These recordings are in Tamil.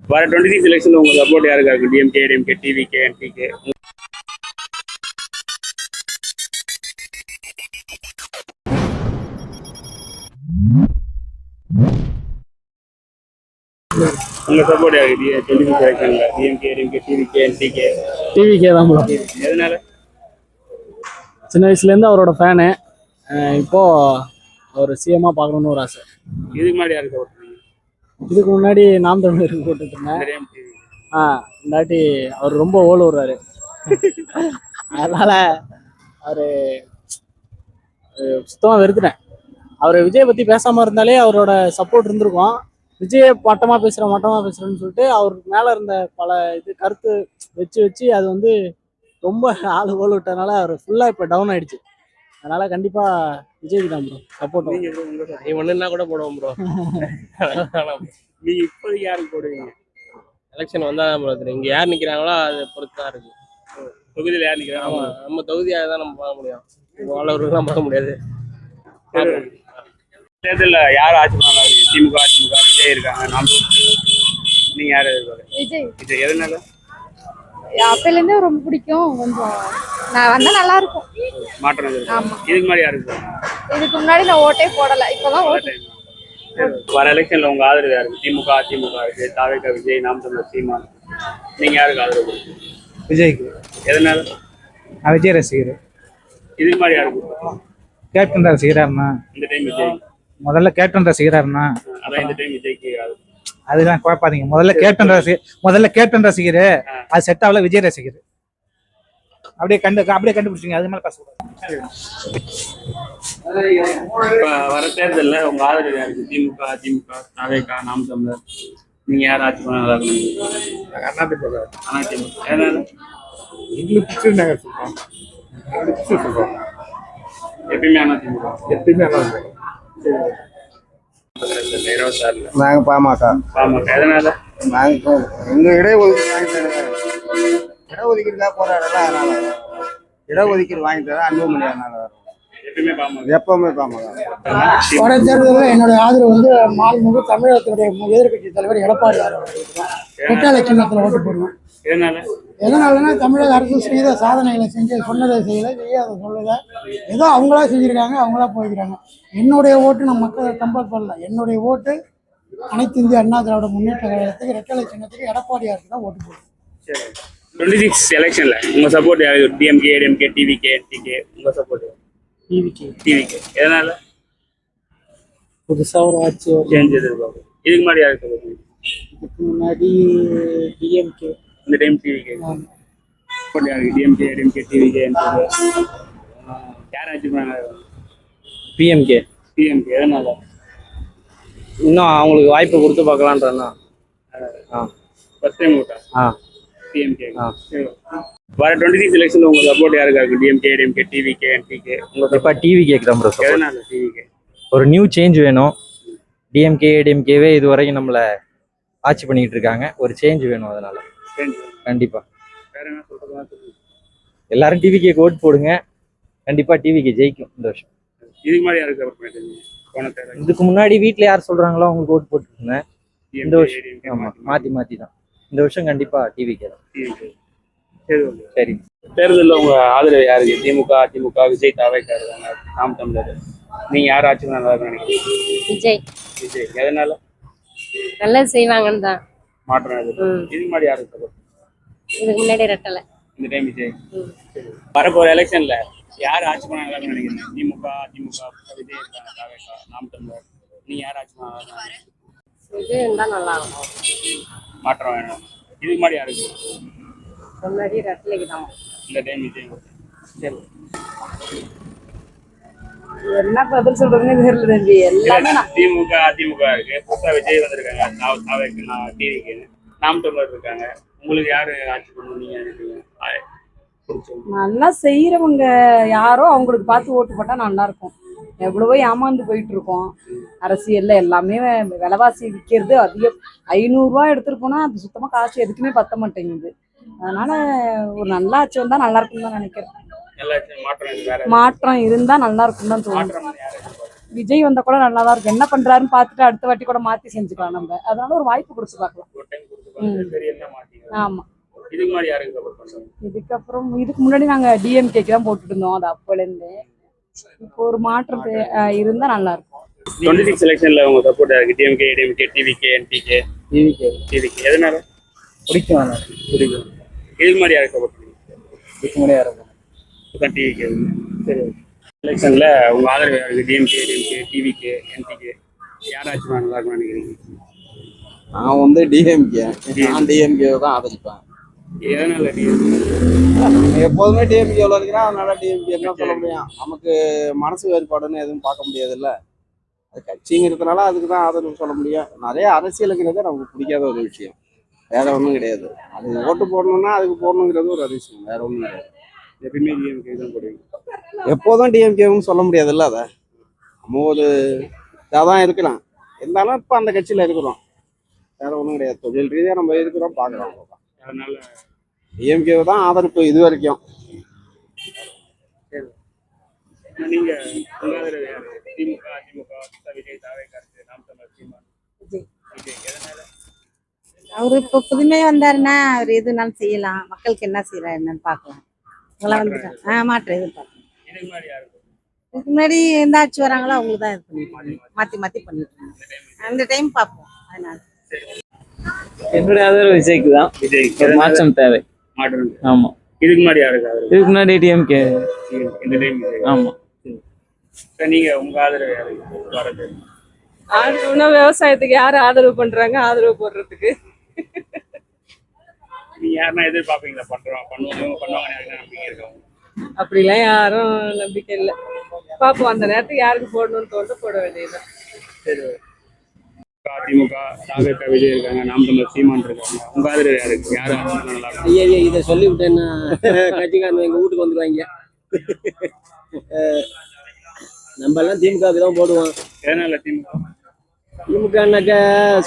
வர 26 எலெக்ஷன்ல உங்க சப்போர்ட் யாருக்கா இருக்கு? DMK, ADMK, TVK, NPK? உங்க சப்போர்ட் யாருக்கு 26 எலெக்ஷன்ல? DMK, ADMK, TVK, NPK? TVK தான் ப்ரோ. எதனால? சின்ன வயசுலேருந்து அவரோட ஃபேனு. இப்போ அவர் சிஎம்மா பார்க்கணுன்னு ஒரு ஆசை. இதுக்கு முன்னாடி யாருக்கு சப்போர்ட் பண்ணீங்க? இதுக்கு முன்னாடி நாம் தமிழருக்கு போட்டுட்டு இருந்தேன். இந்த வாட்டி அவர் ரொம்ப ஓல விடுறாரு. அதனால அவரு சுத்தமாக வெறுத்துட்டேன். அவர் விஜயை பற்றி பேசாமல் இருந்தாலே அவரோட சப்போர்ட் இருந்திருக்கும். விஜயை மட்டமாக பேசுகிறேன்னு சொல்லிட்டு அவருக்கு மேலே இருந்த பல கருத்து வச்சு அது வந்து ரொம்ப ஆளு ஓல விட்டதுனால அவர் ஃபுல்லாக இப்போ டவுன் ஆயிடுச்சு. அதனால கண்டிப்பாக விஜய்க்கு தான் ப்ரோ சப்போர்ட். நீ ஒன்றுனா கூட போடுவோம் ப்ரோ. நீங்க இப்போதைக்கு யாருக்கு போடுவீங்க? எலெக்ஷன் வந்தால் தான் ப்ரோ தெரியும். இங்கே யார் நிற்கிறாங்களோ அதை பொறுத்து தான் இருக்கு. தொகுதியில் யார் நிற்கிறாங்க? ஆமாம், நம்ம தொகுதியாக தான் நம்ம பார்க்க முடியும். அவ்வளோலாம் பார்க்க முடியாது. தேர்தலில் யார் ஆட்சி பண்ணலாம்? திமுக, அதிமுக, விஜய் இருக்காங்க. நாம் நீங்க யார் எதிர்பார்க்க? விஜய். எதனால? அப்பையிலேருந்தே ரொம்ப பிடிக்கும். கொஞ்சம் நான் வந்தா நல்லா இருக்கும். மாற்றம் ஆமா. இதுக்கு முன்னாடி யாருக்கு? இதுக்கு முன்னாடி நான் ஓட்டே போடல. இப்பதான் ஓட்டு. வர எலெக்ஷன்ல உங்க ஆதரவு யாருக்கு? திமுக, அதிமுக இருக்கு, தாவேகா, விஜய், நாம் தமிழர், சீமான். நீங்க யாருக்கு ஆதரவு? விஜய்க்கு. எதனால? விஜய் ரசிகர். இதுக்கு முன்னாடி யாருக்கு? கேப்டன் ரசிகராருண்ணா. இந்த டைம் விஜய். முதல்ல கேப்டன் ரசிகராருண்ணா. அதான் இந்த டைம் விஜய்க்கு. அதெல்லாம் குழப்பாதீங்க. முதல்ல கேப்டன் ரசிகர். அது செட் ஆகல. விஜய் ரசிகர். அப்படியே கண்டுபிடிச்சிங்க. அது மேல பேசக்கூடாது. வர தேர்தல்ல உங்க ஆதரவு யாருக்கு? திமுக, அதிமுக, தாவேகா, நாம் தமிழர். நீங்க யார் ஆட்சி பண்ண நல்லா இருக்கும்? அதிமுக. ஏன்னா எப்பயுமே அதிமுக. நாங்க பாமக. எதனால? நாங்க எங்க இடஒதுக்கீடு போராடல. அதனால இடஒதுக்கீடு வாங்கி தர அன்புமணி. அதனால எப்பவுமே பாமக. வர தேர்தலில் என்னுடைய ஆதரவு வந்து மாண்புமிகு தமிழகத்தினுடைய எதிர்கட்சி தலைவர் எடப்பாடி ரெட்டை சின்னத்தில் ஓட்டு போடுவேன். எதனாலன்னா தமிழக அரசு செய்த சாதனைகளை சொன்னதை செய்யாத சொல்லல. ஏதோ அவங்களா செஞ்சிருக்காங்க, அவங்களா போய்க்கிறாங்க. என்னுடைய ஓட்டு நான் மக்களை கம்பேர் பண்ணல. என்னுடைய ஓட்டு அனைத்து இந்திய அண்ணா திராவிட முன்னேற்ற கழகத்துக்கு ரெட்டை சின்னத்துக்கு எடப்பாடியாருக்கு தான் ஓட்டு போடுவேன். 26 எலெக்ஷன்ல உங்க சப்போர்ட் யாருக்கு? DMK, ADMK, TVK, NPK? உங்க சப்போர்ட்? டிவிகே. எதனால? புதுசா ஒரு ஆட்சி சேஞ்ச் எதிர்பார்க்கும். இதுக்கு முன்னாடி யாருக்கு? இதுக்கு முன்னாடி டிஎம்கே. இந்த time TVK. DMK, ADMK, TVK, NPK. யார் ஆட்சி பண்ணாங்க? பிஎம்கே. எதனால? இன்னும் அவங்களுக்கு வாய்ப்பு கொடுத்து பார்க்கலான்றா. ஃபர்ஸ்ட் டைம் ஓட்டா? டிஎம்கே. வர 26 எலெக்ஷன்ல உங்க சப்போர்ட் யாருக்கா இருக்கு? DMK, ADMK, TVK, NPK? இப்போ டிவிகேக்கு தான் ப்ரோ. எதனால டிவிகே? ஒரு நியூ சேஞ்ச் வேணும். டிஎம்கே, ஏடிஎம்கேவே இது வரைக்கும் நம்மளை ஆட்சி பண்ணிக்கிட்டு இருக்காங்க. ஒரு சேஞ்ச் வேணும். அதனால கண்டிப்பா வேற என்ன சொல்றது? எல்லாரும் டிவிகேக்கு ஓட்டு போடுங்க. கண்டிப்பா டிவிகே ஜெயிக்கும் இந்த வருஷம். இதுக்கு முன்னாடி யாருக்கு சப்போர்ட் பண்ணிருக்கீங்க? இதுக்கு முன்னாடி வீட்டில் யார் சொல்றாங்களோ அவங்களுக்கு ஓட்டு போட்டுருந்தேன். இந்த வருஷம் ஆமா மாத்தி தான். இந்த வருஷம் கண்டிப்பா டிவிகே தான். சரி. தேர்தலில் உங்க ஆதரவு யாருக்கு? திமுக, அதிமுக, விஜய், தாவேகா இருக்காங்க, நாம் தமிழர். நீங்க யார் ஆட்சி பண்ண நல்லா நினைக்கிறீங்க? விஜய். எதனால? நல்லது செய்வாங்கன்னு தான். மாற்றம் இதுக்கு முன்னாடி யாருக்கு சப்போர்ட்? இதுக்கு முன்னாடி ரெட்டலை. இந்த டைம் விஜய். வரப்போற எலெக்ஷன்ல யார் ஆட்சி பண்ண நல்லா நினைக்கிறீங்க? திமுக, அதிமுக, விஜய் இருக்காங்க, தாவேகா, நாம் தமிழர். நீங்க யார் ஆட்சி பண்ண நல்லா நினைக்கிறீங்க? விஜய் இருந்தா நல்லா இருக்கும். மாற்றம் வேணும். இதுக்கு முன்னாடி யாருக்கு? முன்னாடி ரெட்டலைக்கு தான். இந்த டைம் விஜய். சரி. என்ன பதில் சொல்றதுன்னு தெரியல தம்பி. எல்லாமே திமுக, அதிமுக இருக்கு. புதுசா விஜய் வந்திருக்காங்க, தாவேகா, டிவிகே, நாம் தமிழர் இருக்காங்க. உங்களுக்கு யாரு ஆட்சி பண்ணணும் நீங்க நினைக்கிறீங்க? நல்லா செய்யறவங்க யாரோ அவங்களுக்கு பார்த்து ஓட்டு போட்டா நல்லா இருக்கும். எவ்வளவோ ஏமாந்து போயிட்டு இருக்கோம் அரசியல்ல. எல்லாமே விலைவாசி விற்கிறது அதிகம். 500 ரூபா எடுத்துட்டு போனா அது சுத்தமா காசு எதுக்குமே பத்த மாட்டேங்குது. அதனால ஒரு நல்லா ஆட்சி வந்தா நல்லா இருக்கும்னு தான் நினைக்கிறேன். மாற்றம் இருந்தா நல்லா இருக்கும் தான் தோணும். விஜய் வந்தா கூட நல்லா தான் இருக்கும். என்ன பண்றாருன்னு பார்த்துட்டு அடுத்த வாட்டி கூட மாத்தி செஞ்சுக்கலாம் நம்ம. அதனால ஒரு வாய்ப்பு கொடுத்து பார்க்கலாம். சரி எல்லாம் மாட்டீங்க. ஆமா. இதுக்கு முன்னாடி யாருக்கு சப்போர்ட் பண்ணுவாங்க? இதுக்கு முன்னாடி நாங்க டிஎம்கேக்கு தான் போட்டுட்டு இருந்தோம் அது அப்போலேருந்து. இப்போ ஒரு மாற்றத்து இருந்தா நல்லா இருக்கும். 26 எலெக்ஷன்ல உங்க சப்போர்ட் யாருக்கு? DMK, ADMK, TVK, NTK? TVK. எதனால பிடிக்கும்? பிடிக்கும். இதுக்கு முன்னாடி யாருக்கு சப்போர்ட் பண்ணுவீங்க? இதுக்கு முன்னாடி யாரும் டிவிகே. சரி. எலெக்ஷன்ல உங்க ஆதரவு யாருக்கு? டிஎம்கே, ஏடிஎம்கே, டிவிகே, என்டிகே யாராச்சும் நல்லா இருக்கும்னு நினைக்கிறீங்க? நான் வந்து டிஎம்கே, நான் டிஎம்கே தான் ஆதரிப்பேன். எதனால டிஎம்கே? எப்போதுமே டிஎம்கே எவ்வளோ இருக்கிறான், அதனால டிஎம்கே தான் சொல்ல முடியும். நமக்கு மனசு வேறுபாடுன்னு எதுவும் பார்க்க முடியாதுல்ல. அது கட்சிங்கிறதுனால அதுக்கு தான் ஆதரவு சொல்ல முடியும். நிறைய அரசியலுங்கிறது நமக்கு பிடிக்காத ஒரு விஷயம், வேற ஒன்றும் கிடையாது. அது ஓட்டு போடணும்னா அதுக்கு போடணுங்கிறது ஒரு அதிசயம், வேற ஒன்றும் கிடையாது. எப்பயுமே டிஎம்கே தான் போடுவீங்க? எப்போதும் டிஎம்கேவும் சொல்ல முடியாதுல்ல. அதை நம்ம ஒரு இதாக தான் இருக்கலாம், இருந்தாலும் இப்போ அந்த கட்சியில் இருக்கிறோம், வேற ஒன்றும் கிடையாது. தொழில் ரீதியாக நம்ம இருக்கிறோம், பார்க்குறோம், அவ்வளோதான். அதனால டிஎம்கே தான் ஆதரவு இது வரைக்கும். நீங்க உங்க ஆதரவு யாரு? திமுக, அதிமுக, விஜய், தாவேகா, நாம் தமிழர், சீமான்? விஜய். எதனால? அவரு இப்போ புதுமையா வந்தாருன்னா அவர் எதுனாலும் செய்யலாம், மக்களுக்கு என்ன செய்யறாரு என்னன்னு பார்க்கலாம். அதெல்லாம் வந்துட்டேன் மாற்றம் எதிர்பார்க்கலாம். இதுக்கு முன்னாடி யாருக்கு? இதுக்கு முன்னாடி எந்த ஆட்சி வராங்களோ அவங்களுக்கு தான் இது பண்ணிட்டு மாத்தி பண்ணிட்டு இருக்கோம். அந்த டைம் பார்ப்போம். அதனால என்னுடைய ஆதரவு விஜய்க்கு தான். விஜய். மாற்றம் தேவை. மாற்றம். ஆமா. இதுக்கு முன்னாடி யாருக்கு ஆதரவு? இதுக்கு முன்னாடி டிஎம்கே. இந்த டைம் விஜய். ஆமா. நீங்க உங்க ஆதரவு யாருக்கு வரது? ஆதரவுனா விவசாயத்துக்கு யாரு ஆதரவு பண்றாங்க ஆதரவு போடுறதுக்கு? நீங்க யாருன்னா எதிர்பார்ப்பீங்களா? பண்ணுவாங்க நம்பிக்கை இருக்காங்க? அப்படிலாம் யாரும் நம்பிக்கை இல்லை. பார்ப்போம், அந்த நேரத்துக்கு யாருக்கு போடணும்னு தோன்று போட வேண்டியதுதான். சரி. அதிமுக, தாவேகா, விஜய் இருக்காங்க, நாம் தமிழர், சீமான் இருக்காங்க. உங்க ஆதரவு யாருக்கு? யாரு நல்லா இருக்கும்? ஐயா இதை சொல்லிவிட்டேன்னா கட்சிக்காரங்க எங்க வீட்டுக்கு வந்துடுவாங்க. நம்ம எல்லாம் திமுகவுக்கு தான் போடுவோம். எதனால திமுக? திமுகனாக்கா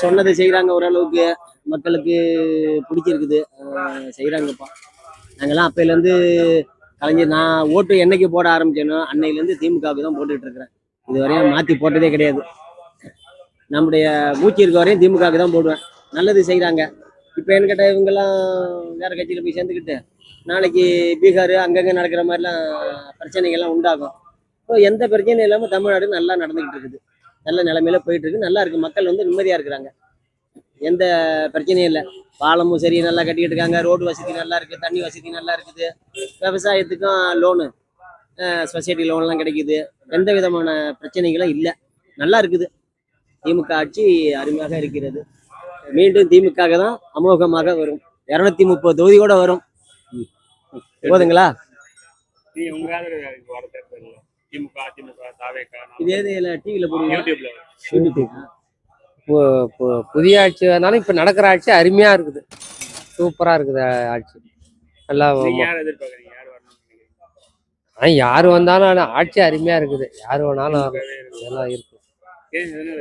சொன்னதை செய்கிறாங்க, ஓரளவுக்கு மக்களுக்கு பிடிச்சிருக்குது, செய்கிறாங்கப்பா. நாங்கள்லாம் அப்பையிலேருந்து கலைஞர் நான் ஓட்டு என்னைக்கு போட ஆரம்பிச்சேனோ அன்னையிலேருந்து திமுகவுக்கு தான் போட்டுக்கிட்டு இருக்கிறேன். இது வரையும் மாற்றி போட்டதே கிடையாது. நம்முடைய மூச்சு இருக்க வரையும் திமுகவுக்கு தான் போடுவேன். நல்லது செய்கிறாங்க. இப்போ என்ன கேட்டால் இவங்கெல்லாம் வேற கட்சியில் போய் சேர்ந்துக்கிட்டு நாளைக்கு பீகார் அங்கங்கே நடக்கிற மாதிரிலாம் பிரச்சனைகள்லாம் உண்டாகும். இப்போ எந்த பிரச்சனையும் இல்லாமல் தமிழ்நாடு நல்லா நடந்துக்கிட்டு இருக்குது, நல்ல நிலைமையில போயிட்டு இருக்கு, நல்லா இருக்கு. மக்கள் வந்து நிம்மதியாக இருக்கிறாங்க, எந்த பிரச்சனையும் இல்லை. பாலமும் சரி நல்லா கட்டிக்கிட்டு இருக்காங்க, ரோடு வசதி நல்லா இருக்குது, தண்ணி வசதி நல்லா இருக்குது, விவசாயத்துக்கும் லோனு சொசைட்டி லோன்லாம் கிடைக்குது, எந்த விதமான பிரச்சனைகளும் இல்லை, நல்லா இருக்குது. திமுக ஆட்சி அருமையாக இருக்கிறது. மீண்டும் திமுக தான் அமோகமாக வரும். 230 தொகுதி கூட வரும். போதுங்களா? நீங்க உங்க ஆதரவு யாருக்கு வர தேர்தல்? திமுக, அதிமுக, தாவேகா? இதே டிவியில் போடுவோம், யூடியூப்ல. புதிய ஆட்சி வேணாலும் இப்போ நடக்கிற ஆட்சி அருமையாக இருக்குது, சூப்பராக இருக்குது ஆட்சி. நல்லா யார் எதிர்பார்க்குறீங்க? யார் வரணும்? யார் வந்தாலும் ஆட்சி அருமையாக இருக்குது, யார் வேணாலும் எல்லாம் இருக்கும்.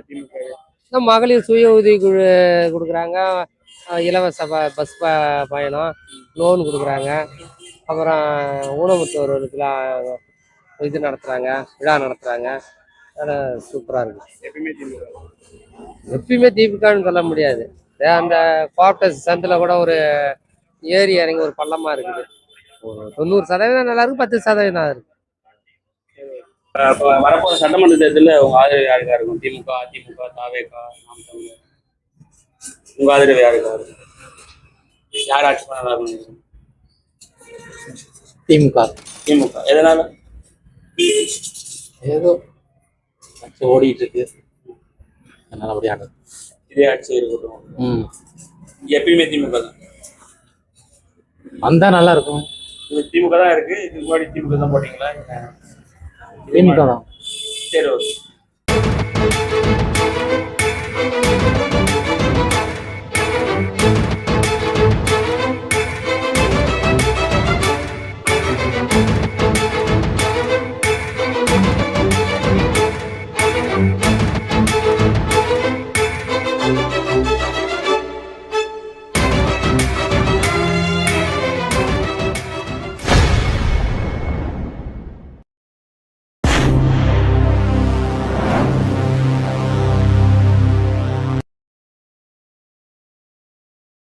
திமுக மகளிர் சுய உதவி குழு கொடுக்குறாங்க, இலவச பஸ் பயணம், லோன் கொடுக்குறாங்க, அப்புறம் ஊனமுற்றோர்களுக்கெல்லாம் இது நடத்துகிறாங்க, விழா நடத்துகிறாங்க. அதனால் சூப்பராக இருக்குது. எப்பயுமே திமுகன்னு சொல்ல முடியாது. அந்த குவார்டர்ஸ் சந்தில் கூட ஒரு ஏரி இறங்கி ஒரு பள்ளமாக இருக்குது. ஒரு 90% நல்லா இருக்கு, 10% இருக்கு. வரப்போற சட்டமன்ற தேர்தலில் உங்க ஆதரவு யாருக்கா இருக்கும்? திமுக, அதிமுக, தாவேகா, நாம் தமிழர்? உங்க ஆதரவு யாருக்கா இருக்கும்? யார் ஆட்சி பண்ண நல்லா இருக்கும்? திமுக. திமுக. எதனால? ஏதோ ஆட்சி ஓடிட்டு இருக்கு, நல்லபடியாக இதே ஆட்சி இருக்கட்டும். எப்பயுமே திமுக தான் வந்தா நல்லா இருக்கும். திமுக தான் இருக்கு. இதுக்கு முன்னாடி திமுக தான் போட்டீங்களா? திமுக தான். சரி, ஓகே.